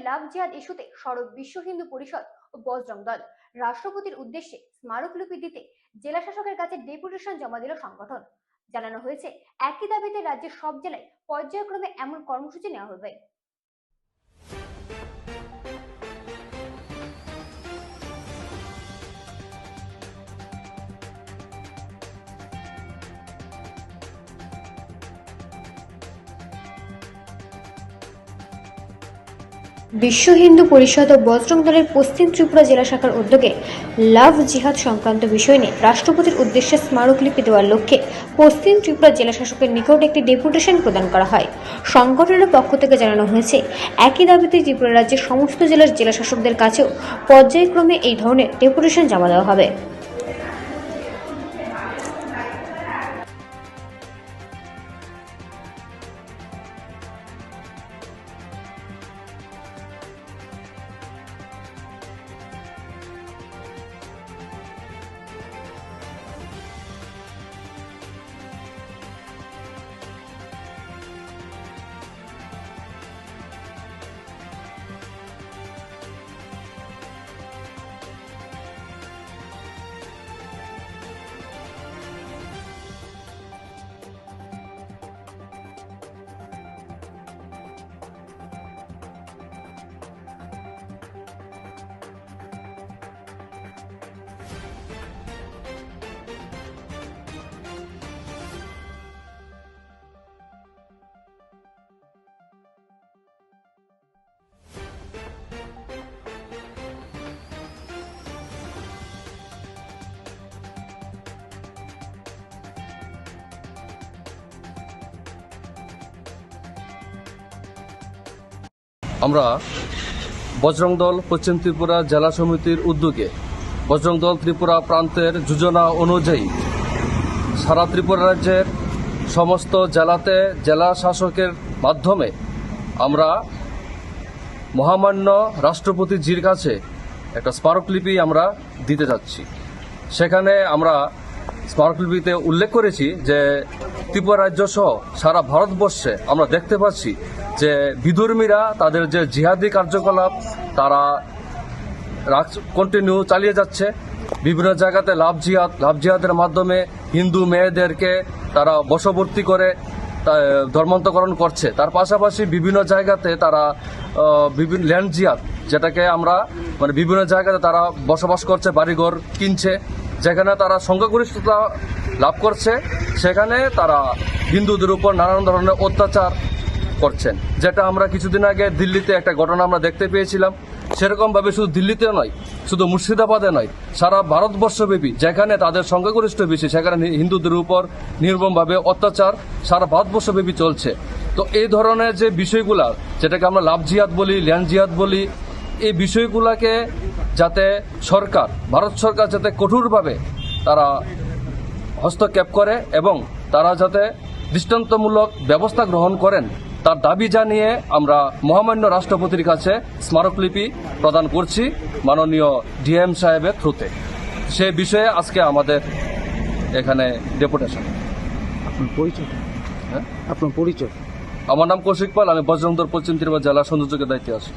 লাভ জিহাদ ইস্যুতে সরব বিশ্ব হিন্দু পরিষদ ও বজরং দল। রাষ্ট্রপতির উদ্দেশ্যে স্মারকলিপি দিতে জেলা শাসকের কাছে ডেপুটেশন জমা দিল সংগঠন। জানানো হয়েছে, একই দাবিতে রাজ্যের সব জেলায় পর্যায়ক্রমে এমন কর্মসূচি নেওয়া হবে। বিশ্ব হিন্দু পরিষদ ও বজরং দলের পশ্চিম ত্রিপুরা জেলা শাখার উদ্যোগে লাভ জিহাদ সংক্রান্ত বিষয় নিয়ে রাষ্ট্রপতির উদ্দেশ্যে স্মারকলিপি দেওয়ার লক্ষ্যে পশ্চিম ত্রিপুরা জেলা শাসকের নিকট একটি ডেপুটেশন প্রদান করা হয়। সংগঠনের পক্ষ থেকে জানানো হয়েছে, একই দাবিতে ত্রিপুরা রাজ্যের সমস্ত জেলার জেলা শাসকদের কাছেও পর্যায়ক্রমে এই ধরনের ডেপুটেশন জমা দেওয়া হবে। আমরা বজরং দল পশ্চিম ত্রিপুরা জেলা সমিতির উদ্যোগে বজরং দল ত্রিপুরা প্রান্তের যোজনা অনুযায়ী সারা ত্রিপুরা রাজ্যের সমস্ত জেলাতে জেলা শাসকের মাধ্যমে আমরা মহামান্য রাষ্ট্রপতিজির কাছে একটা স্মারকলিপি আমরা দিতে যাচ্ছি। সেখানে আমরা স্মারকলিপিতে উল্লেখ করেছি যে ত্রিপুরা রাজ্য সহ সারা ভারতবর্ষে আমরা দেখতে পাচ্ছি যে বিধর্মীরা তাদের যে জিহাদি কার্যকলাপ তারা কন্টিনিউ চালিয়ে যাচ্ছে। বিভিন্ন জায়গাতে লাভ জিহাদের মাধ্যমে হিন্দু মেয়েদেরকে তারা বশবর্তী করে ধর্মান্তকরণ করছে। তার পাশাপাশি বিভিন্ন জায়গাতে তারা বিভিন্ন ল্যান্ড জিহাদ, যেটাকে আমরা বিভিন্ন জায়গাতে তারা বসবাস করছে, বাড়িঘর কিনছে, যেখানে তারা সংখ্যাগরিষ্ঠতা লাভ করছে, সেখানে তারা হিন্দুদের উপর নানান ধরনের অত্যাচার করছেন। যেটা আমরা কিছুদিন আগে দিল্লিতে একটা ঘটনা আমরা দেখতে পেয়েছিলাম। সেরকমভাবে শুধু দিল্লিতে নয়, শুধু মুর্শিদাবাদে নয়, সারা ভারতবর্ষব্যাপী যেখানে তাদের সংখ্যাগরিষ্ঠ বেশি, সেখানে হিন্দুদের উপর নির্মমভাবে অত্যাচার সারা ভারতবর্ষব্যাপী চলছে। তো এই ধরনের যে বিষয়গুলা, যেটাকে আমরা লাভ জিহাদ বলি, ল্যান্ড জিহাদ বলি, এই বিষয়গুলোকে যাতে সরকার, ভারত সরকার যাতে কঠোরভাবে তারা হস্তক্ষেপ করে এবং তারা যাতে দৃষ্টান্তমূলক ব্যবস্থা গ্রহণ করেন, তার দাবি জানিয়ে আমরা মহামান্য রাষ্ট্রপতির কাছে স্মারকলিপি প্রদান করছি মাননীয় ডিএম সাহেবের থ্রুতে। সে বিষয়ে আজকে আমাদের এখানে ডেপুটেশন। আপনার পরিচয়? হ্যাঁ, আপনার পরিচয়? আমার নাম কৌশিক পাল, আমি বজরং দল পশ্চিম ত্রিপুরা জেলা সংযোজকের দায়িত্বে আছি।